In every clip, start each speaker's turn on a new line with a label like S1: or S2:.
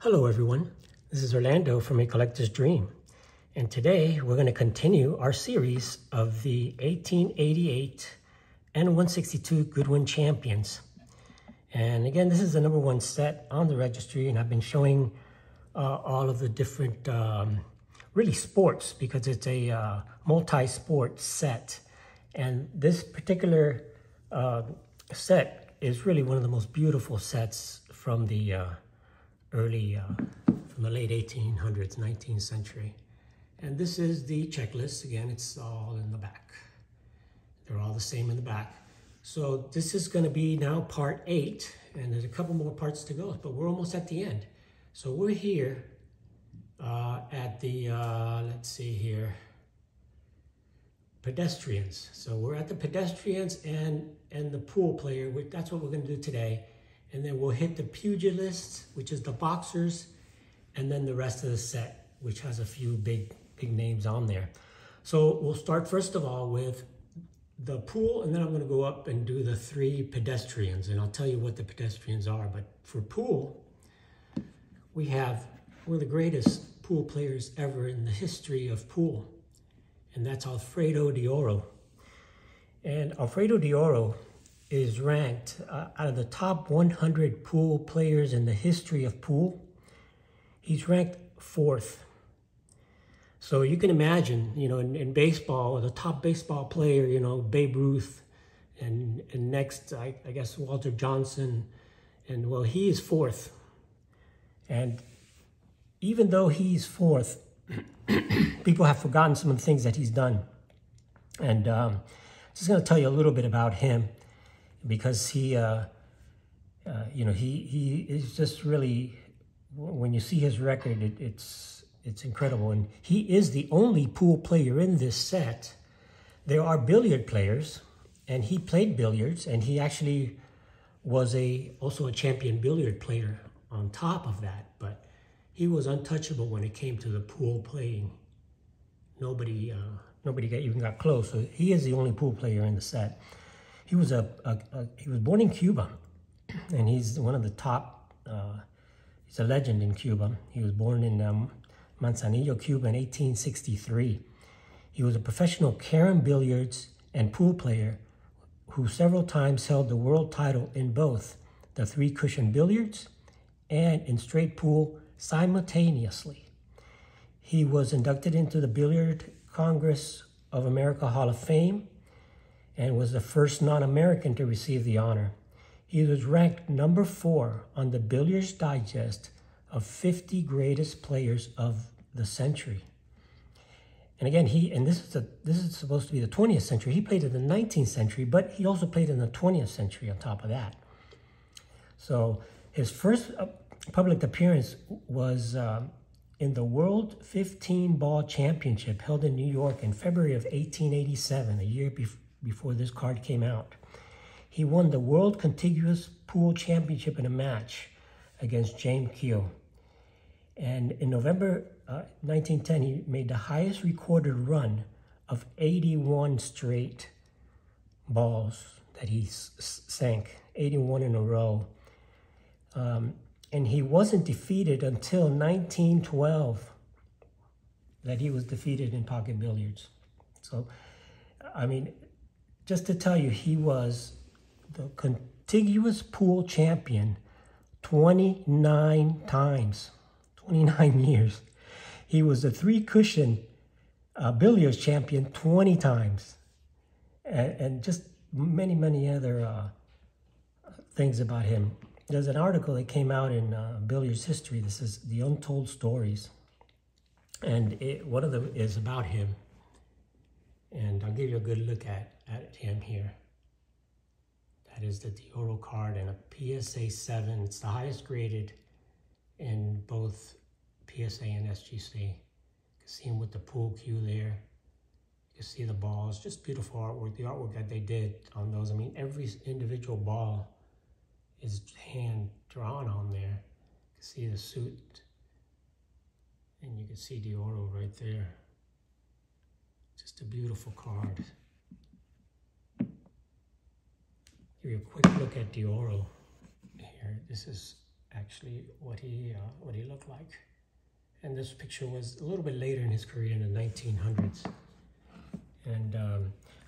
S1: Hello everyone, this is Orlando from A Collector's Dream, and today we're going to continue our series of the 1888 N162 Goodwin Champions. And again, this is the #1 set on the registry, and I've been showing all of the different really sports, because it's a multi-sport set. And this particular set is really one of the most beautiful sets from the from the late 1800s, 19th century. And this is the checklist. Again, it's all in the back. They're all the same in the back. So this is going to be now part 8, and there's a couple more parts to go, but we're almost at the end. So we're here at the, let's see here, pedestrians. So we're at the pedestrians and the pool player. That's what we're going to do today. And then we'll hit the pugilists, which is the boxers, and then the rest of the set, which has a few big names on there. So we'll start first of all with the pool, and then I'm going to go up and do the 3 pedestrians, and I'll tell you what the pedestrians are. But for pool, we have one of the greatest pool players ever in the history of pool, and that's Alfredo de Oro. And Alfredo de Oro is ranked out of the top 100 pool players in the history of pool. He's ranked 4th. So you can imagine, you know, in baseball, the top baseball player, you know, Babe Ruth, and next, I guess, Walter Johnson, and well, he is 4th. And even though he's 4th, people have forgotten some of the things that he's done. And just going to tell you a little bit about him, because he, you know, he is just really, when you see his record, it's incredible. And he is the only pool player in this set. There are billiard players, and he played billiards, and he actually was also a champion billiard player on top of that. But he was untouchable when it came to the pool playing. Nobody even got close. So he is the only pool player in the set. He was he was born in Cuba, and he's one of the top. He's a legend in Cuba. He was born in Manzanillo, Cuba, in 1863. He was a professional carom billiards and pool player who several times held the world title in both the 3-cushion billiards and in straight pool simultaneously. He was inducted into the Billiard Congress of America Hall of Fame and was the first non-American to receive the honor. He was ranked number 4 on the Billiards Digest of 50 greatest players of the century. And again, this is supposed to be the 20th century. He played in the 19th century, but he also played in the 20th century on top of that. So his first public appearance was in the World 15-Ball Championship held in New York in February of 1887, a year before this card came out. He won the World Contiguous Pool Championship in a match against James Keogh. And in November 1910, he made the highest recorded run of 81 straight balls that he sank, 81 in a row. And he wasn't defeated until 1912, that he was defeated in pocket billiards. So, I mean, just to tell you, he was the contiguous pool champion 29 times, 29 years. He was the 3-cushion billiards champion 20 times. And just many other things about him. There's an article that came out in Billiards History. This is The Untold Stories. And one of them is about him. And I'll give you a good look at him here. That is the de Oro card and a PSA 7. It's the highest graded in both PSA and SGC. You can see him with the pool cue there. You can see the balls, just beautiful artwork. The artwork that they did on those. I mean, every individual ball is hand drawn on there. You can see the suit, and you can see de Oro right there. Just a beautiful card. Give you a quick look at de Oro here. This is actually what he looked like. And this picture was a little bit later in his career, in the 1900s. And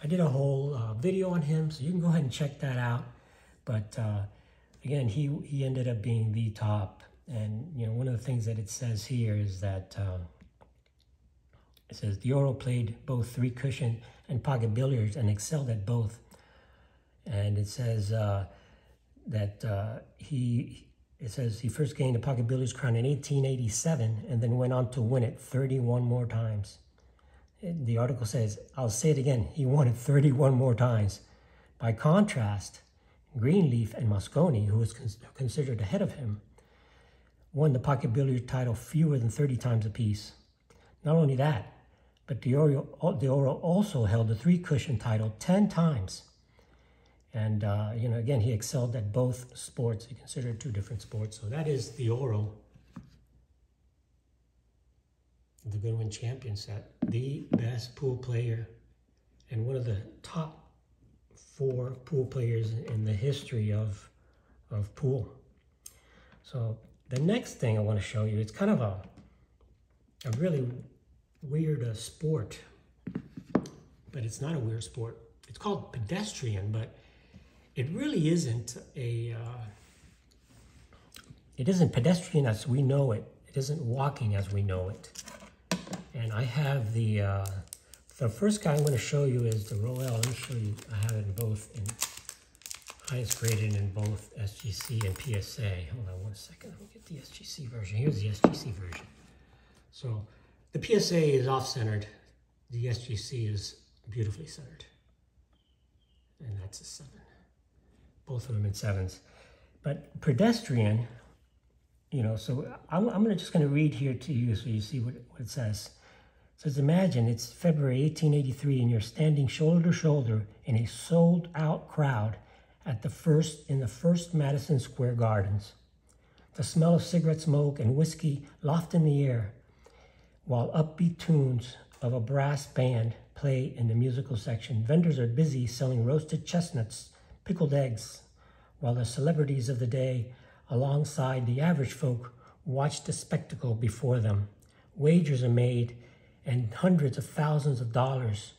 S1: I did a whole video on him, so you can go ahead and check that out. But again, he ended up being the top. And you know, one of the things that it says here is that it says the Oro played both three cushion and pocket billiards and excelled at both. And it says that he first gained the pocket billiards crown in 1887 and then went on to win it 31 more times. The article says, I'll say it again, he won it 31 more times. By contrast, Greenleaf and Mosconi, who was considered ahead of him, won the pocket billiard title fewer than 30 times apiece. Not only that, but the Oro also held the three cushion title 10 times. And, you know, again, he excelled at both sports. He considered two different sports. So that is the Oro, the Goodwin Champion set, the best pool player and one of the top 4 pool players in the history of pool. So the next thing I want to show you, it's kind of a really weird sport, but it's not a weird sport. It's called pedestrian, but it really isn't it isn't pedestrian as we know it. It isn't walking as we know it. And I have the first guy I'm going to show you is the Roel. Let me show you. I have it in both, in highest graded in both SGC and PSA. Hold on one second. Let me get the SGC version. Here's the SGC version. So the PSA is off-centered. The SGC is beautifully centered. And that's a 7. Both of them in 7s. But pedestrian, you know, so I'm just going to read here to you so you see what it says. It says, imagine it's February 1883 and you're standing shoulder to shoulder in a sold-out crowd in the first Madison Square Gardens. The smell of cigarette smoke and whiskey loft in the air, while upbeat tunes of a brass band play in the musical section. Vendors are busy selling roasted chestnuts, pickled eggs, while the celebrities of the day, alongside the average folk, watch the spectacle before them. Wagers are made and hundreds of thousands of dollars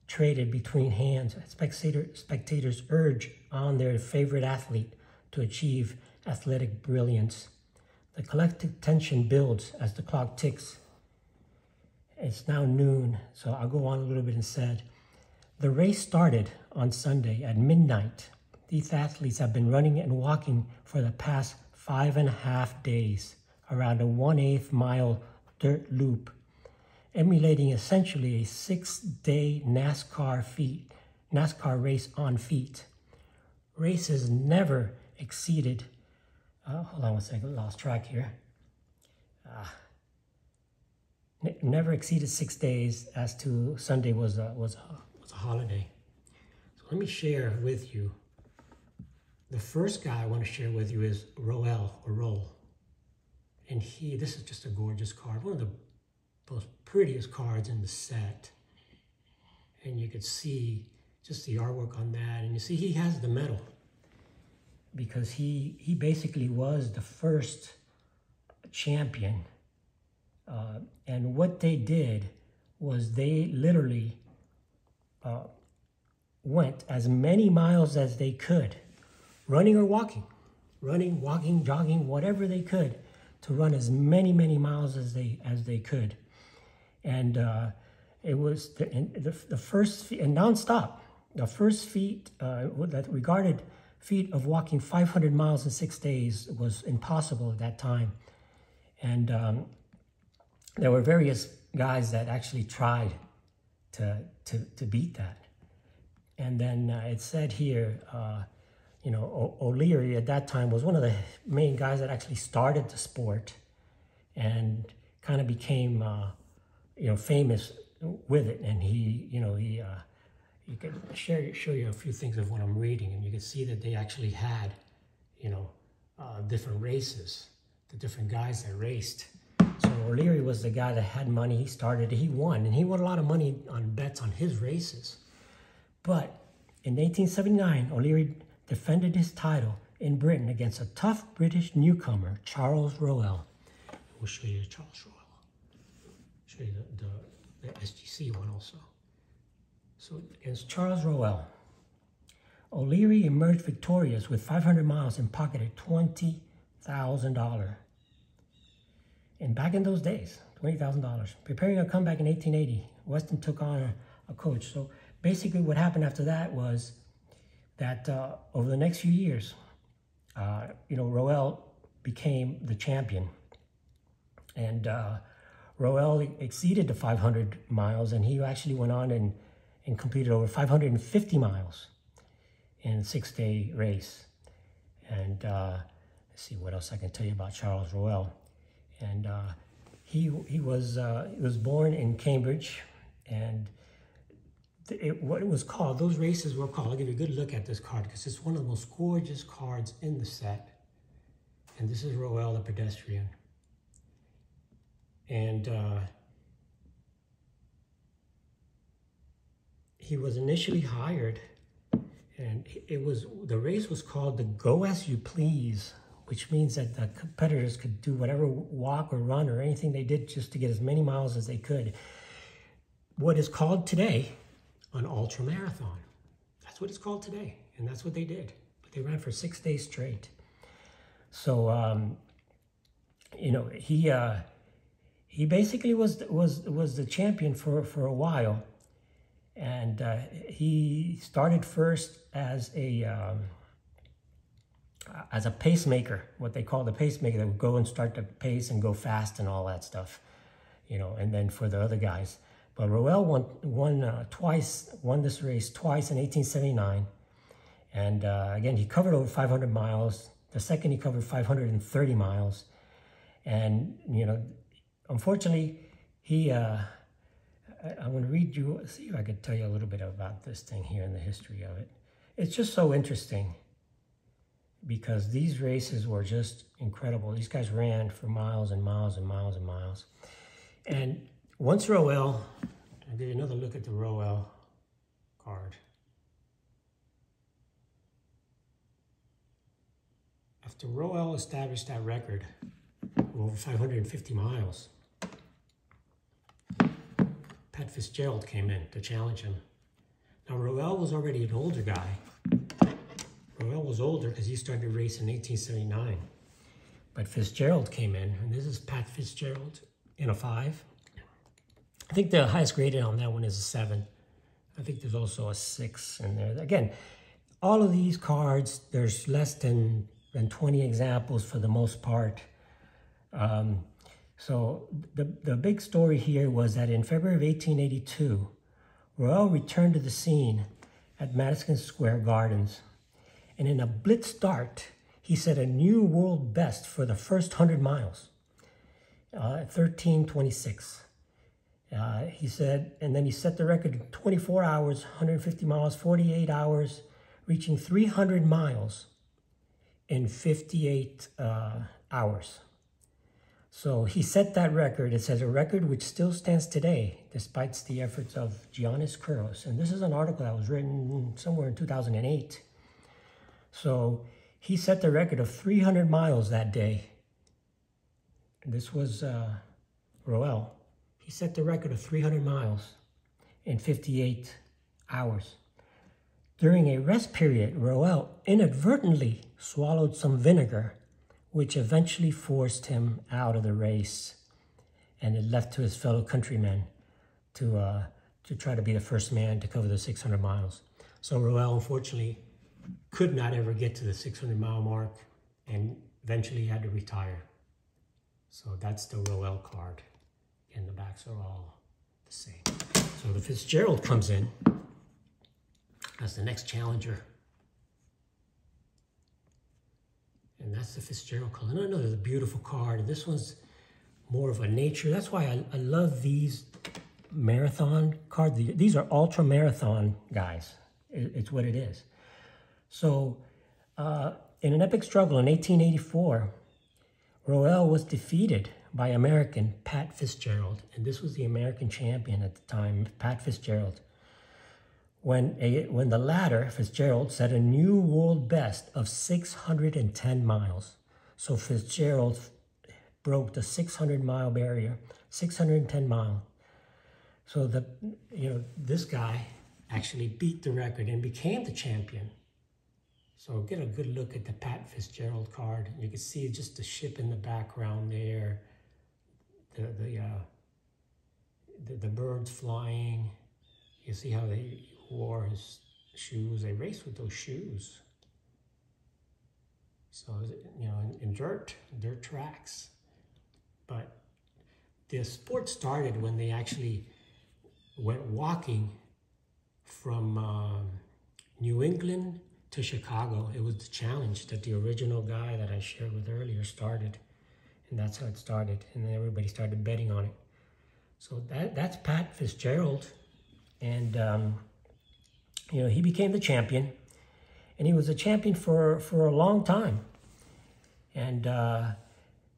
S1: traded between hands. Spectators urge on their favorite athlete to achieve athletic brilliance. The collective tension builds as the clock ticks. It's now noon, so I'll go on a little bit and said, the race started on Sunday at midnight. These athletes have been running and walking for the past 5.5 days around a 1/8 mile dirt loop, emulating essentially a 6-day NASCAR race on feet. Races never exceeded, hold on one second, lost track here. Never exceeded 6 days, as to Sunday was a holiday. So let me share with you. The first guy I want to share with you is Roel. And this is just a gorgeous card, one of the most prettiest cards in the set. And you could see just the artwork on that. And you see he has the medal because he basically was the first champion. And what they did was they literally went as many miles as they could, running or walking, walking, jogging, whatever they could, to run as many miles as they could. And it was the first feat, and nonstop, the first feat that regarded feat of walking 500 miles in 6 days was impossible at that time. And there were various guys that actually tried to beat that. And then it said here, you know, O'Leary at that time was one of the main guys that actually started the sport and kind of became, you know, famous with it. And you can show you a few things of what I'm reading, and you can see that they actually had, you know, different races, the different guys that raced. So O'Leary was the guy that had money. He started, he won, and he won a lot of money on bets on his races. But in 1879, O'Leary defended his title in Britain against a tough British newcomer, Charles Roel. We'll show you Charles Roel. Show you the SGC one also. So against Charles Roel, O'Leary emerged victorious with 500 miles and pocketed $20,000. And back in those days, $20,000. Preparing a comeback in 1880, Weston took on a coach. So basically what happened after that was that over the next few years, Roel became the champion. And Roel exceeded the 500 miles, and he actually went on and completed over 550 miles in a 6-day race. And let's see what else I can tell you about Charles Roel. And he was born in Cambridge, and what it was called, those races were called, I'll give you a good look at this card because it's one of the most gorgeous cards in the set. And this is Roel the pedestrian. And he was initially hired, and the race was called the Go As You Please, which means that the competitors could do whatever, walk or run or anything they did just to get as many miles as they could. What is called today an ultra marathon. That's what it's called today, and that's what they did. But they ran for 6 days straight. So he basically was the champion for a while, and he started first as a pacemaker, what they call the pacemaker, that would go and start the pace and go fast and all that stuff, and then for the other guys. But Roel won this race twice in 1879. And again, he covered over 500 miles. The second, he covered 530 miles. And, unfortunately, I'm going to read you, see if I could tell you a little bit about this thing here and the history of it. It's just so interesting because these races were just incredible. These guys ran for miles and miles and miles and miles. And once Roel, I'll give you another look at the Roel card. After Roel established that record of over 550 miles, Pat Fitzgerald came in to challenge him. Now Roel was already an older guy. Roel was older because he started to race in 1879. But Fitzgerald came in, and this is Pat Fitzgerald in a 5. I think the highest graded on that one is a 7. I think there's also a 6 in there. Again, all of these cards, there's less than 20 examples for the most part. So the big story here was that in February of 1882, Roel returned to the scene at Madison Square Gardens. And in a blitz start, he set a new world best for the first 100 miles, 13:26. He said, and then he set the record in 24 hours, 150 miles, 48 hours, reaching 300 miles in 58 hours. So he set that record. It says a record which still stands today, despite the efforts of Giannis Kouros. And this is an article that was written somewhere in 2008. So he set the record of 300 miles that day. This was Roel. He set the record of 300 miles in 58 hours. During a rest period, Roel inadvertently swallowed some vinegar, which eventually forced him out of the race, and it left to his fellow countrymen to try to be the first man to cover the 600 miles. So Roel, unfortunately, could not ever get to the 600-mile mark, and eventually had to retire. So that's the Roel card. And the backs are all the same. So the Fitzgerald comes in as the next challenger. And that's the Fitzgerald color. And another beautiful card. This one's more of a nature. That's why I love these marathon cards. These are ultra marathon guys. It's what it is. So in an epic struggle in 1884, Roel was defeated by American Pat Fitzgerald. And this was the American champion at the time, Pat Fitzgerald. when the latter, Fitzgerald, set a new world best of 610 miles. So Fitzgerald broke the 600-mile barrier, 610 miles. So this guy actually beat the record and became the champion. So get a good look at the Pat Fitzgerald card. You can see just the ship in the background there, the birds flying. You see how they wore his shoes. They raced with those shoes. So, in dirt tracks. But the sport started when they actually went walking from New England to Chicago. It was the challenge that the original guy that I shared with earlier started. And that's how it started. And then everybody started betting on it. So that's Pat Fitzgerald. And, he became the champion. And he was a champion for a long time. And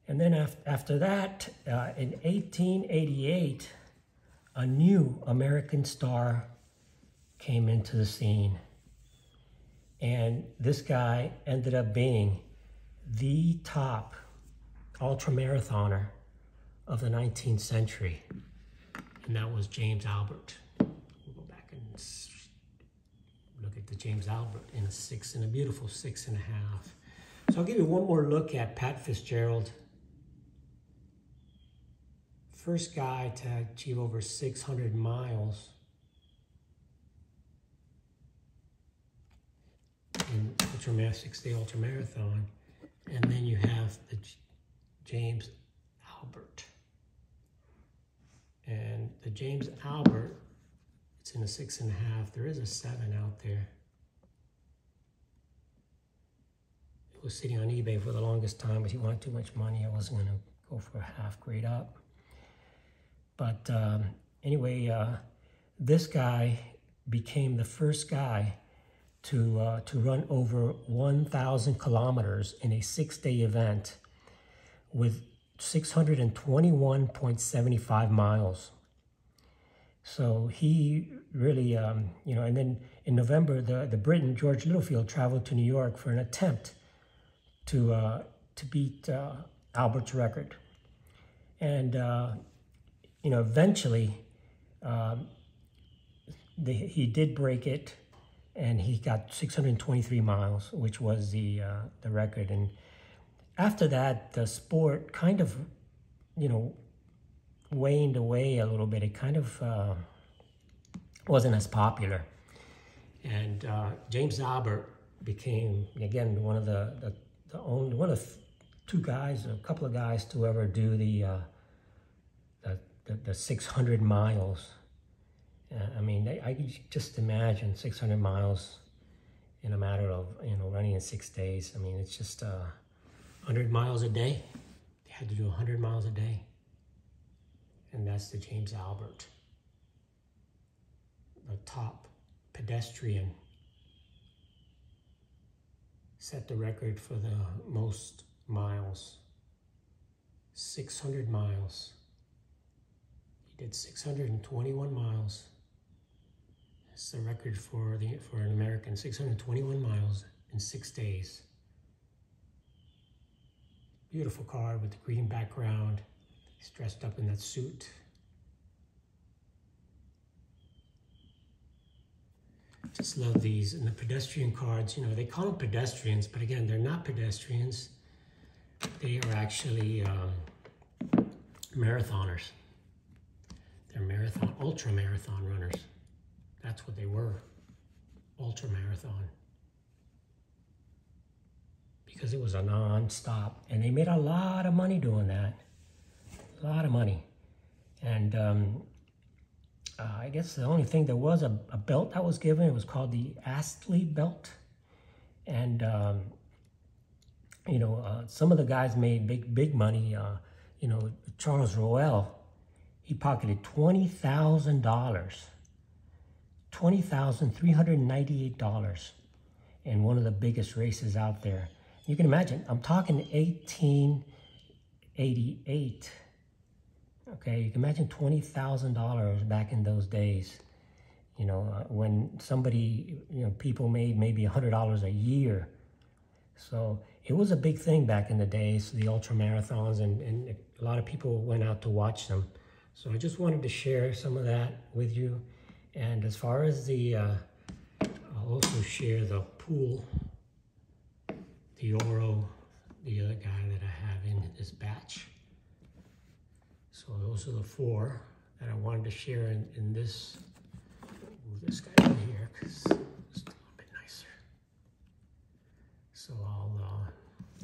S1: then after that, in 1888, a new American star came into the scene. And this guy ended up being the top ultramarathoner of the 19th century. And that was James Albert. We'll go back and look at the James Albert in a beautiful 6.5. So I'll give you one more look at Pat Fitzgerald. First guy to achieve over 600 miles in six-day ultramarathon. And then you have the James Albert. And the James Albert, it's in a 6.5. There is a 7 out there. It was sitting on eBay for the longest time, but he wanted too much money. I wasn't going to go for a half grade up. But anyway, this guy became the first guy to run over 1,000 kilometers in a 6-day event with 621.75 miles. So he really, and then in November, the Briton, George Littlefield, traveled to New York for an attempt to beat Albert's record. And, eventually he did break it, and he got 623 miles, which was the record. And after that, the sport kind of, waned away a little bit. It kind of wasn't as popular. And James Albert became, again, one of the two guys, a couple of guys to ever do the 600 miles. I could just imagine 600 miles in a matter of, running in 6 days. It's just 100 miles a day. They had to do 100 miles a day. And that's the James Albert, the top pedestrian. Set the record for the most miles, 600 miles. He did 621 miles. That's the record for an American, 621 miles in 6 days. Beautiful car with the green background. He's dressed up in that suit. Just love these. And the pedestrian cards, they call them pedestrians, but again, they're not pedestrians. They are actually marathoners. They're ultra marathon runners. That's what they were, ultra marathon. Because it was a non-stop, and they made a lot of money doing that. A lot of money. And I guess the only thing, there was a belt that was given. It was called the Astley belt. And, some of the guys made big money. Charles Roel, he pocketed $20,000. $20,398 in one of the biggest races out there. You can imagine, I'm talking 1888. Okay, you can imagine $20,000 back in those days. You know, when somebody, you know, people made maybe $100 a year. So it was a big thing back in the days, the ultra marathons, and a lot of people went out to watch them. So I just wanted to share some of that with you. And as far as the, I'll also share the pool, the Oro, the other guy that I have in this batch. So those are the 4 that I wanted to share in this. Move this guy over here because it's a little bit nicer. So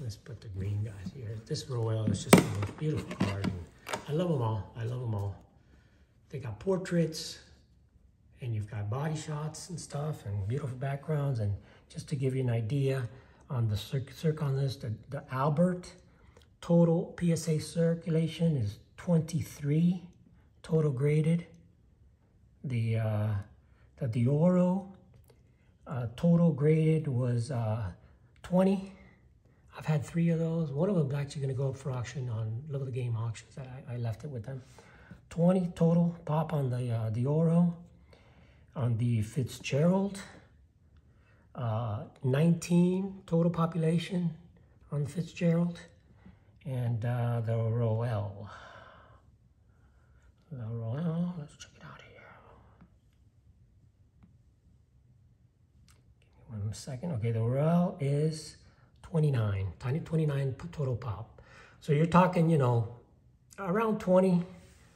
S1: let's put the green guys here. This Royale is just a beautiful card. And I love them all. I love them all. They got portraits, and you've got body shots and stuff, and beautiful backgrounds. And just to give you an idea on the circ on this, the Albert total PSA circulation is 23 total graded. The Oro total graded was 20. I've had 3 of those. One of them is actually going to go up for auction on Love of the Game auctions. I left it with them. 20 total pop on the Oro. On the Fitzgerald, 19 total population on the Fitzgerald, and the Royale. The Royale, let's check it out here. Give me 1 second. Okay, the Royale is 29, 29 total pop. So you're talking, you know, around 20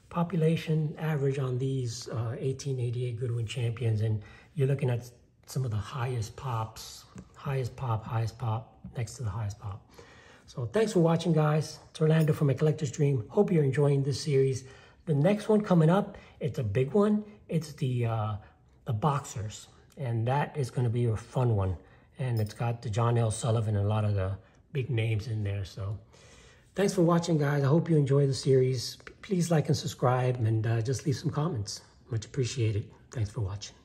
S1: population average on these 1888 Goodwin Champions, and you're looking at some of the highest pops, highest pop, next to the highest pop. So thanks for watching, guys. It's Orlando from A Collector's Dream. Hope you're enjoying this series. The next one coming up, it's a big one. It's the Boxers, and that is going to be a fun one. And it's got the John L. Sullivan and a lot of the big names in there. So thanks for watching, guys. I hope you enjoy the series. Please like and subscribe, and just leave some comments. Much appreciated. Thanks for watching.